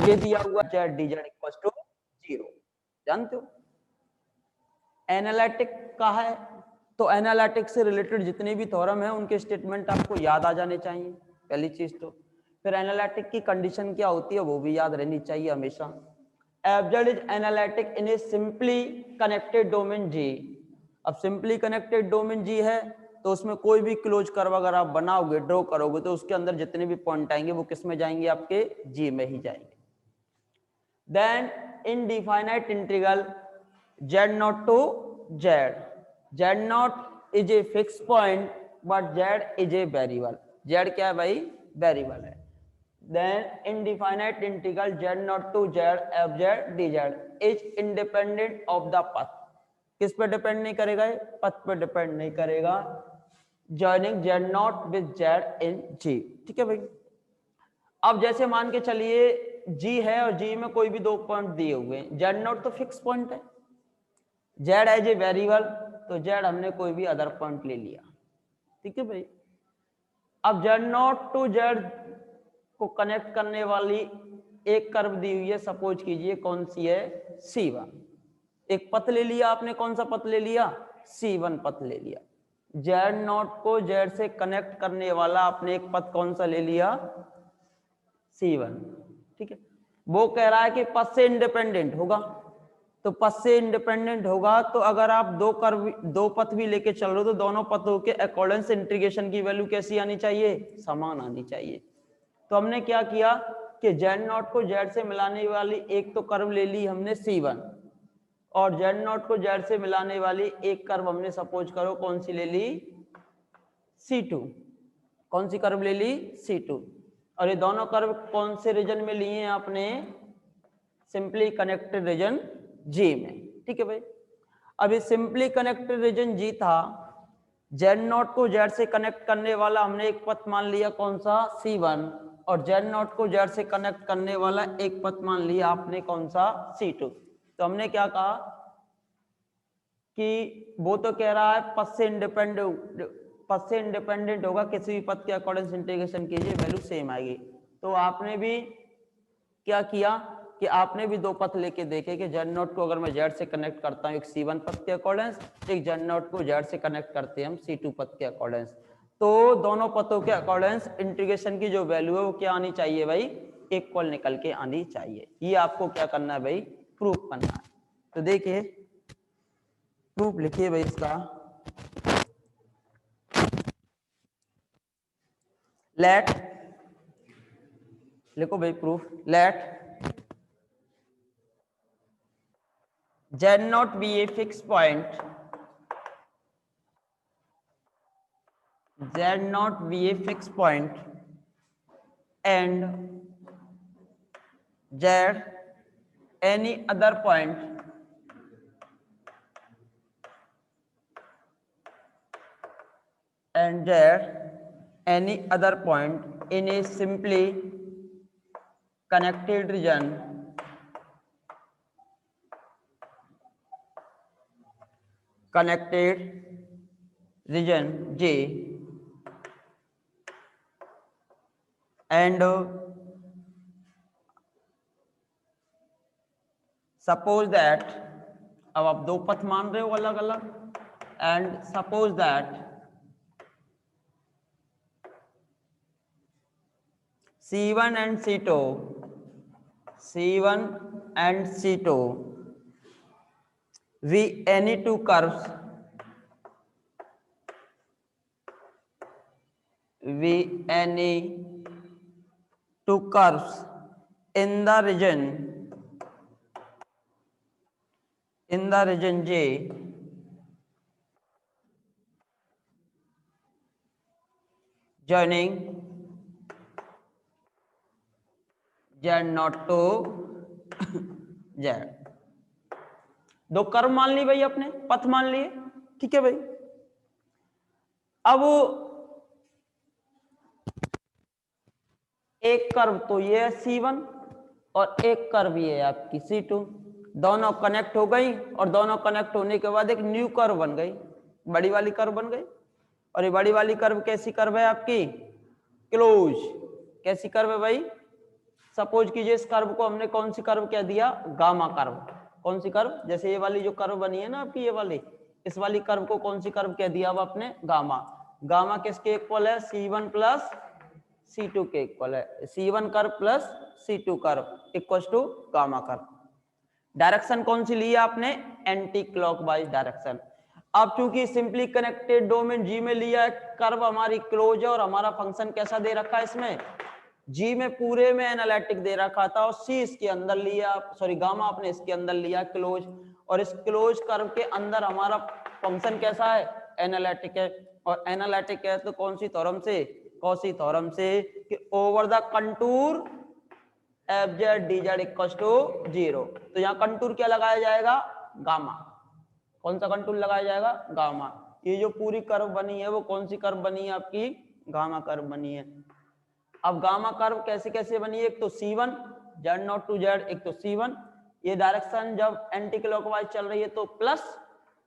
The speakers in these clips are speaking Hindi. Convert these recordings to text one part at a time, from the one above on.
ये दिया हुआ z d z equal to 0, जानते हो। एनालिटिक का है तो एनालिटिक से रिलेटेड जितने भी थ्योरम है उनके स्टेटमेंट आपको याद आ जाने चाहिए, पहली चीज तो। फिर एनालिटिक की कंडीशन क्या होती है वो भी याद रहनी चाहिए हमेशा। FZ is analytic in a simply connected domain G. अब सिंपली कनेक्टेड डोमेन जी है तो उसमें कोई भी क्लोज कर्व अगर आप बनाओगे, ड्रॉ करोगे, तो उसके अंदर जितने भी पॉइंट आएंगे वो किस में जाएंगे, आपके जी में ही जाएंगे। Then indefinite integral z not to z not is a fix point but z is a variable. z क्या है भाई, वेरिएबल है। Then indefinite integral z not to z fz dz is independent of the path. किस पे डिपेंड नहीं करेगा, पथ पे डिपेंड नहीं करेगा। Joining z not with z in g, ठीक है भाई। अब जैसे मान के चलिए g है और g में कोई भी दो पॉइंट दिए हुए हैं, z नॉट तो फिक्स पॉइंट है, z एज ए वेरिएबल, तो z हमने कोई भी अदर पॉइंट ले लिया, ठीक है भाई। अब z नॉट टू z को कनेक्ट करने वाली एक कर्व दी हुई है, सपोज कीजिए कौन सी है, C1। एक पथ ले लिया आपने, कौन सा पथ ले लिया, C1 पथ ले लिया। z नॉट को z से कनेक्ट करने वाला आपने एक पथ कौन सा ले लिया, C1, ठीक है। वो कह रहा है कि पथ से इंडिपेंडेंट होगा, तो पथ से इंडिपेंडेंट होगा तो अगर आप दो पथ भी लेके चल रहे हो तो दोनों पथों के अकॉर्डेंस इंटीग्रेशन की वैल्यू कैसी आनी चाहिए, समान आनी चाहिए। तो हमने क्या किया कि z नॉट को z से मिलाने वाली एक तो कर्व ले ली हमने C1, और z नॉट को z से मिलाने वाली एक कर्व हमने सपोज करो कौन सी ले ली, C2। कौन सी कर्व ले ली, C2। और ये दोनों कर्व कौन से रीजन में लिए हैं आपने, सिंपली कनेक्टेड रीजन G में, ठीक है भाई। अब ये सिंपली कनेक्टेड रीजन G था, z नॉट को z से कनेक्ट करने वाला हमने एक पथ मान लिया कौन सा, C1, और z नॉट को z से कनेक्ट करने वाला एक पथ मान लिया आपने कौन सा, C2। तो हमने क्या कहा कि वो तो कह रहा है पथ से इंडिपेंडेंट होगा, किसी भी पथ के अकॉर्डिंग इंटीग्रेशन कीजिए वैल्यू सेम आएगी। तो आपने भी क्या किया कि आपने भी दो पथ लेके देखे कि z नॉट को अगर मैं z से कनेक्ट करता हूँ एक C1 पथ के अकॉर्डेंस, एक z नॉट को z से कनेक्ट करते हैं हम C2 पथ के अकॉर्डेंस, तो दोनों पथों के अकॉर्डेंस इंटीग्रेशन की जो वैल्यू है वो क्या आनी चाहिए भाई, इक्वल निकल के आनी चाहिए। ये आपको क्या करना है भाई, प्रूफ करना है। तो देखिए प्रूफ लिखिए भाई इसका, लेट, लिखो भाई proof, let z not be a fixed point, z not be a fixed point and z any other point and z any other point in a simply connected region J and suppose that, अब आप दो पथ मान रहे हो अलग अलग, and suppose that C1 and C2 we any two curves in the region J joining z not to z। दो कर्व मान ली भाई, अपने पथ मान लिए, ठीक है भाई। अब एक कर्व तो ये है C1 और एक कर्व ये है आपकी C2, दोनों कनेक्ट हो गई और दोनों कनेक्ट होने के बाद एक न्यू कर्व बन गई, बड़ी वाली कर्व बन गई। और ये बड़ी वाली कर्व कैसी कर्व है आपकी, क्लोज। कैसी कर्व है भाई, सपोज कीजिए इस कर्व को हमने कौन सी कर्व कह दिया, गामा कर्व। कौन सी कर्व, जैसे ये वाली जो कर्व बनी है ना आपकी, ये वाली, इस वाली कर्व को कौन सी कर्व कह दिया अब आपने, गामा। गामा किसके इक्वल है, C1 प्लस C2 के इक्वल है। C1 curve plus C2 curve equal to gamma curve. Direction कौन सी ली है आपने, एंटी क्लॉकवाइज डायरेक्शन। अब चूंकि सिंपली कनेक्टेड डोमेन जी में लिया है, कर्व हमारी क्लोज है और हमारा फंक्शन कैसा दे रखा है इसमें, जी में पूरे में एनालिटिक दे रखा था और सी इसके अंदर लिया, सॉरी गामा आपने इसके अंदर लिया क्लोज, और इस क्लोज कर्व के अंदर हमारा फंक्शन कैसा है, एनालिटिक है। और एनालिटिक है तो कौन सी थ्योरम से, कॉची थ्योरम से, कि over the contour f z d z equal to 0। तो यहाँ कंटूर क्या लगाया जाएगा, गामा। कौन सा कंटूर लगाया जाएगा, गामा। ये जो पूरी कर्व बनी है वो कौन सी कर्व बनी है आपकी, गामा कर्व बनी है। अब गामा कर्व कैसे कैसे बनी है, एक तो C1 Z not to Z, एक तो C1, ये डायरेक्शन जब एंटी क्लॉकवाइज चल रही है तो प्लस,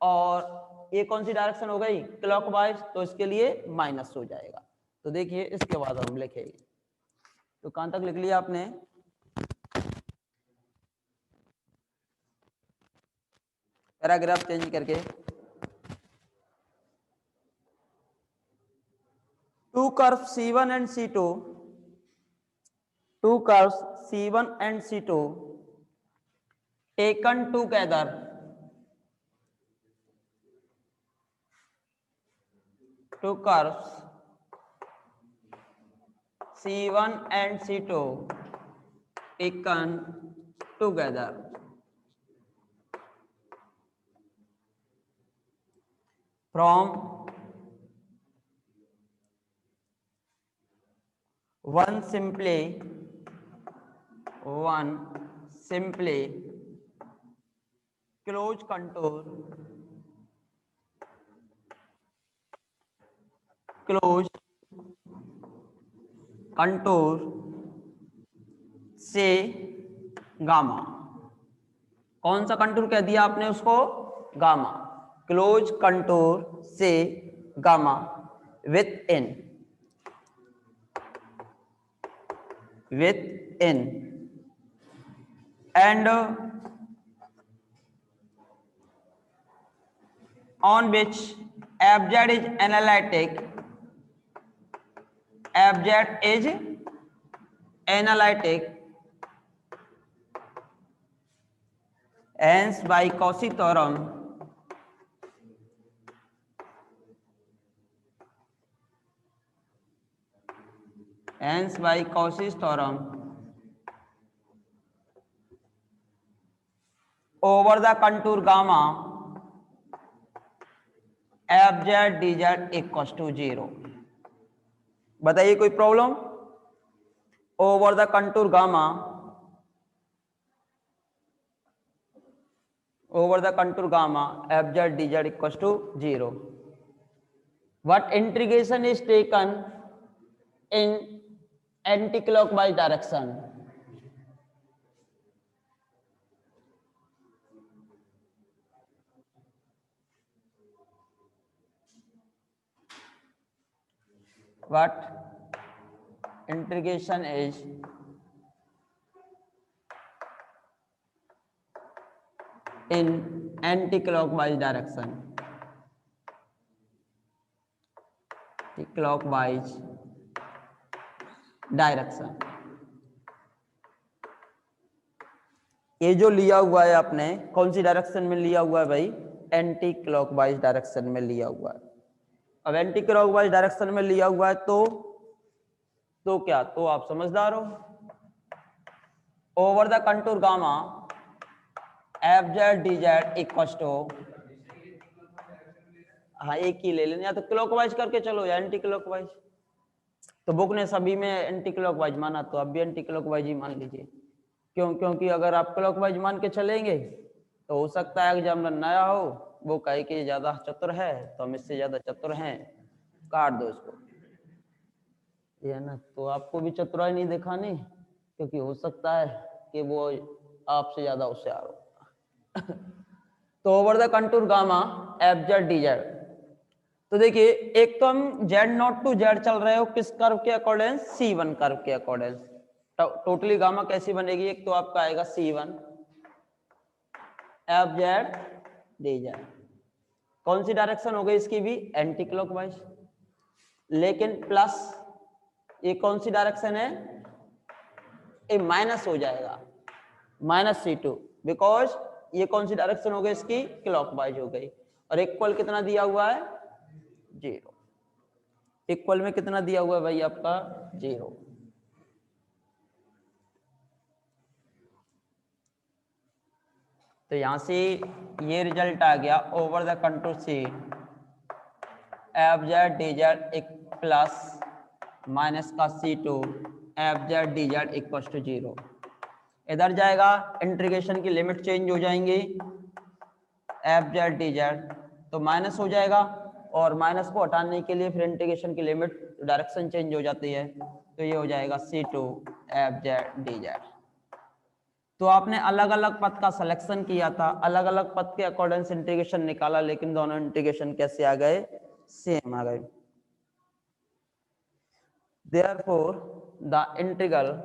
और ये कौन सी डायरेक्शन हो गई, क्लॉकवाइज, तो इसके लिए माइनस हो जाएगा। तो देखिए इसके बाद हम लिखेंगे, तो कहां तक लिख लिया आपने, पैराग्राफ चेंज करके, two curve C1 and C2, two curves C1 and C2 taken together two curves C1 and C2 taken together from one simply closed contour से गामा। कौन सा कंटूर कह दिया आपने उसको, गामा। क्लोज कंटूर से gamma with in and on which fz is analytic, hence by Cauchy theorem over the contour gamma fz dz equals to 0। बताइए कोई problem, over the contour gamma, over the contour gamma fz dz equals to 0, what integration is taken in anti-clockwise direction, what integration is in anti-clockwise direction, ये जो लिया हुआ है आपने कौन सी डायरेक्शन में लिया हुआ है भाई, एंटी क्लॉकवाइज डायरेक्शन में लिया हुआ है। अब एंटी क्लॉकवाइज डायरेक्शन में लिया हुआ है तो क्या, तो आप समझदार हो, over the contour gamma fz dz equal to, हाँ एक ही ले लेना, या तो क्लॉकवाइज करके चलो या एंटी क्लॉकवाइज। तो बुक ने सभी में एंटी क्लॉकवाइज माना तो अब भी एंटी क्लॉकवाइज ही मान लीजिए। क्योंकि अगर आप क्लॉकवाइज मान के चलेंगे तो हो सकता है एग्जामिनर नया हो, वो कहे कि ज्यादा चतुर है तो हम इससे ज्यादा चतुर हैं, काट दो इसको, ये है ना। तो आपको भी चतुराई नहीं दिखानी, क्योंकि हो सकता है कि वो आपसे ज्यादा होशियार हो। तो over the contour gamma fz dz, तो देखिए एक तो हम z नॉट टू z चल रहे हो किस कर्व के अकॉर्डिंग, C1 कर्व के अकॉर्डिंग, टोटली गामा कैसी बनेगी, एक तो आपका आएगा C1 F z d Z, कौन सी डायरेक्शन हो गई इसकी भी, एंटी क्लॉकवाइज, लेकिन प्लस ये कौन सी डायरेक्शन है, ये माइनस हो जाएगा, -C2, बिकॉज ये कौन सी डायरेक्शन हो गई इसकी, क्लॉकवाइज हो गई। और इक्वल कितना दिया हुआ है, 0, इक्वल में कितना दिया हुआ है भाई आपका, 0। तो यहां से ये रिजल्ट आ गया, over the contour c f z d z एक प्लस माइनस का C2 f z d z equal to 0। इधर जाएगा, इंटीग्रेशन की लिमिट चेंज हो जाएंगी, एफ जेड डी जेड तो माइनस हो जाएगा, और माइनस को हटाने के लिए फिर इंटीग्रेशन की लिमिट डायरेक्शन चेंज हो जाती है, तो ये हो जाएगा C2 f z d z. तो आपने अलग अलग पद का सिलेक्शन किया था, अलग अलग पद के अकॉर्डिंग इंटीग्रेशन निकाला, लेकिन दोनों इंटीग्रेशन कैसे आ गए, सेम आ गए। Therefore the integral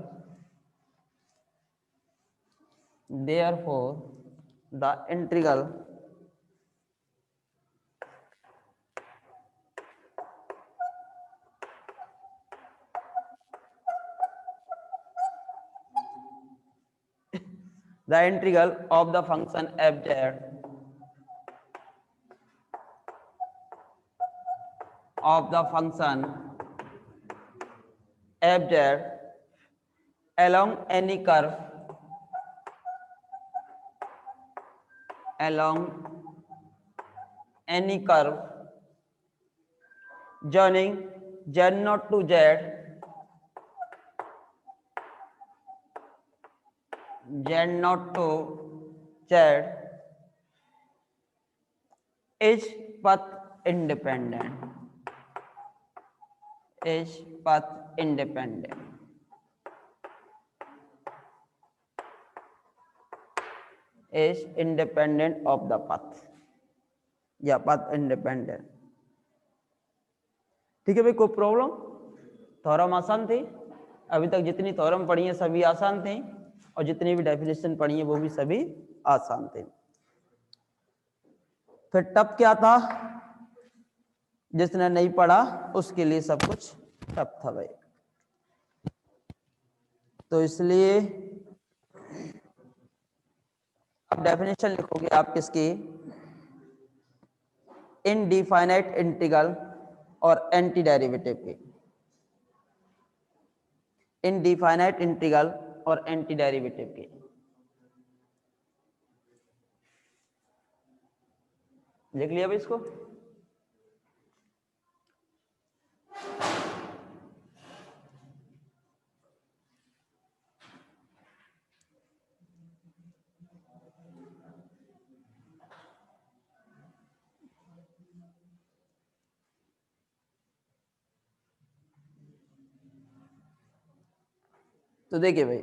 of the function f z along any curve joining z0 to z is path independent, is independent of the path या path independent। ठीक है भाई, कोई प्रॉब्लम, थ्योरम आसान थी, अभी तक जितनी थ्योरम पढ़ी है सभी आसान थे, और जितनी भी डेफिनेशन पढ़ी है वो भी सभी आसान थे। फिर टफ क्या था, जिसने नहीं पढ़ा उसके लिए सब कुछ टफ था भाई। तो इसलिए अब डेफिनेशन लिखोगे आप किसकी, इनडिफाइनाइट इंटीग्रल और एंटी डेरिवेटिव की, इनडिफाइनाइट इंटीग्रल और एंटी डेरिवेटिव की। लिख लिया भाई इसको। तो देखिए भाई,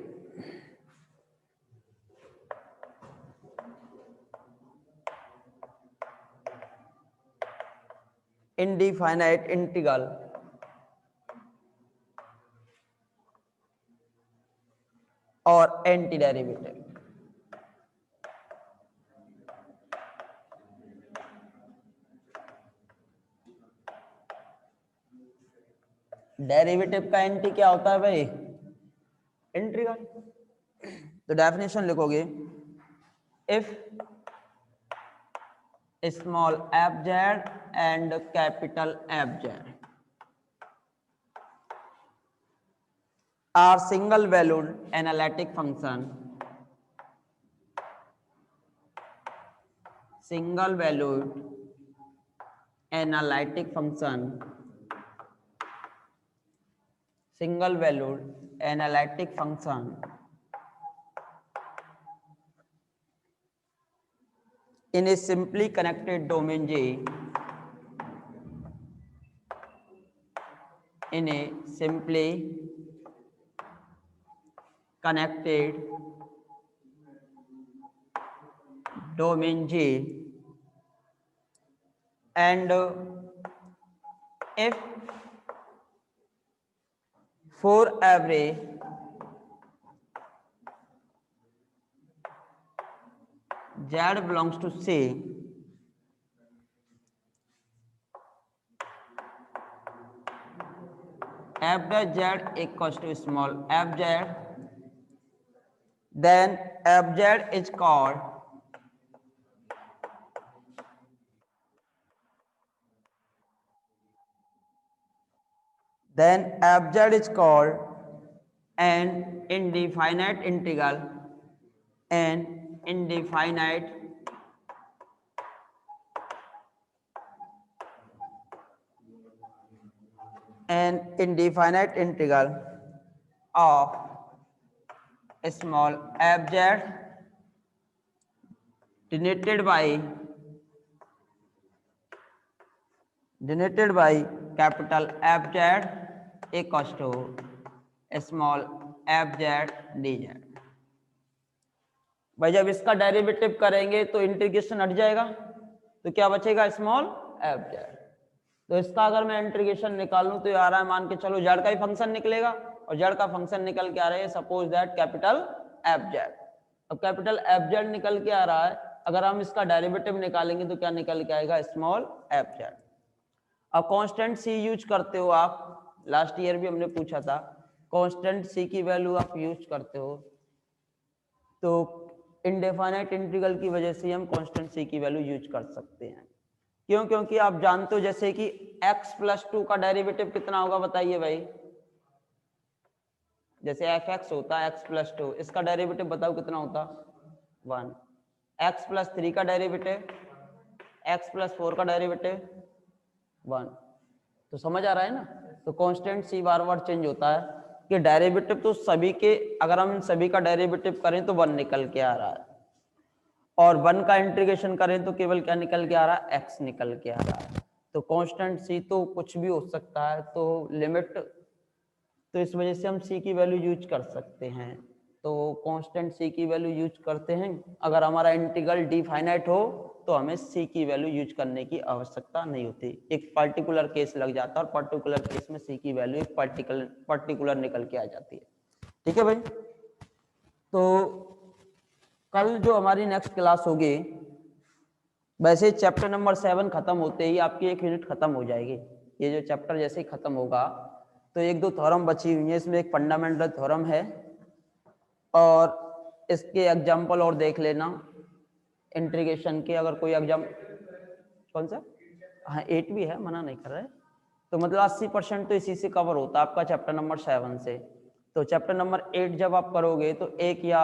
इनडिफाइनाइट इंटीग्रल और एंटी डेरिवेटिव, डेरिवेटिव का एंटी क्या होता है भाई, इंटीग्रल। तो डेफिनेशन लिखोगे, if small f z and capital f z are single valued analytic function, single valued analytic function in a simply connected domain J, in a simply connected domain J, and if for every Z belongs to C, f dash z equals to small f z, then f z is called an indefinite integral, an indefinite integral of small f z denoted by capital F z equals to small f z dz। भाई जब इसका डेरिवेटिव करेंगे तो इंटीग्रेशन हट जाएगा, तो क्या बचेगा स्मॉल एफ जेड। तो इसका अगर मैं इंटीग्रेशन निकालूं तो आ रहा है, मान के चलो जेड का ही फंक्शन निकलेगा, और जेड का फंक्शन निकल के आ रहा है suppose that capital f Z. अब कैपिटल एफ जेड निकल के आ रहा है, अगर हम इसका डेरिवेटिव निकालेंगे तो क्या निकल के आएगा स्मॉल एफ जेड। अब कांस्टेंट सी यूज करते हो आप, लास्ट ईयर भी हमने पूछा था, कांस्टेंट सी की वैल्यू आप यूज करते हो तो इंडेफिनाइट इंटीग्रल की वजह से हम कांस्टेंट सी की वैल्यू यूज कर सकते हैं। क्यों? क्योंकि आप जानते हो जैसे कि x प्लस 2 का डेरिवेटिव कितना होगा बताइए भाई। जैसे fx होता है x प्लस 2, इसका डेरिवेटिव बताओ कितना होता 1। x प्लस 3 का डेरिवेटिव, x प्लस 4 का डेरिवेटिव 1। तो समझ आ रहा है ना। तो कांस्टेंट सी बार बार चेंज होता है कि डेरिवेटिव तो सभी के, अगर हम सभी का डेरिवेटिव करें तो 1 निकल के आ रहा है, और 1 का इंटीग्रेशन करें तो केवल क्या निकल के आ रहा है x निकल के आ रहा है। तो कांस्टेंट सी तो कुछ भी हो सकता है, तो लिमिट, तो इस वजह से हम सी की वैल्यू यूज कर सकते हैं। तो कांस्टेंट सी की वैल्यू यूज करते हैं। अगर हमारा इंटीग्रल डिफाइनाइट हो तो हमें सी की वैल्यू यूज करने की आवश्यकता नहीं होती, एक पर्टिकुलर केस लग जाता है, और पर्टिकुलर केस में सी की वैल्यू एक पर्टिकुलर निकल के आ जाती है। ठीक है भाई। तो कल जो हमारी नेक्स्ट क्लास होगी, वैसे चैप्टर नंबर 7 खत्म होते ही आपकी एक यूनिट खत्म हो जाएगी। ये जो चैप्टर जैसे ही खत्म होगा तो एक दो थ्योरम बची हुई है, इसमें एक फंडामेंटल थ्योरम है, और इसके एग्जाम्पल और देख लेना इंटीग्रेशन के। अगर कोई एग्जाम, कौन सा, हाँ 8 भी है, मना नहीं कर रहे। तो मतलब 80% तो इसी से कवर होता है आपका चैप्टर नंबर 7 से। तो चैप्टर नंबर 8 जब आप करोगे तो एक या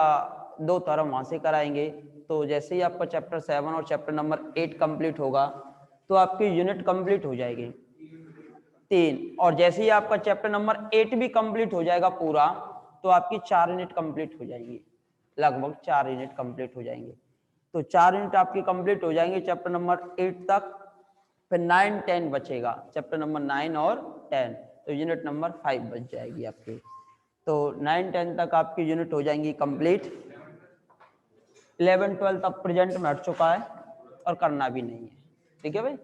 दो थ्योरम वहां से कराएंगे। तो जैसे ही आपका चैप्टर 7 और चैप्टर नंबर 8 कंप्लीट होगा तो आपकी यूनिट कंप्लीट हो जाएगी 3, और जैसे ही आपका चैप्टर नंबर 8 भी कंप्लीट हो जाएगा पूरा तो आपकी 4 यूनिट कंप्लीट हो जाएंगी, लगभग 4 यूनिट कंप्लीट हो जाएंगे। तो 4 यूनिट आपकी कंप्लीट हो जाएंगे चैप्टर नंबर 8 तक। फिर 9, 10 बचेगा, चैप्टर नंबर 9 और 10, तो यूनिट नंबर 5 बच जाएगी आपकी। तो 9, 10 तक आपकी यूनिट हो जाएंगी कंप्लीट। 11, 12 तक प्रेजेंट में हट चुका है और करना भी नहीं है। ठीक है भाई।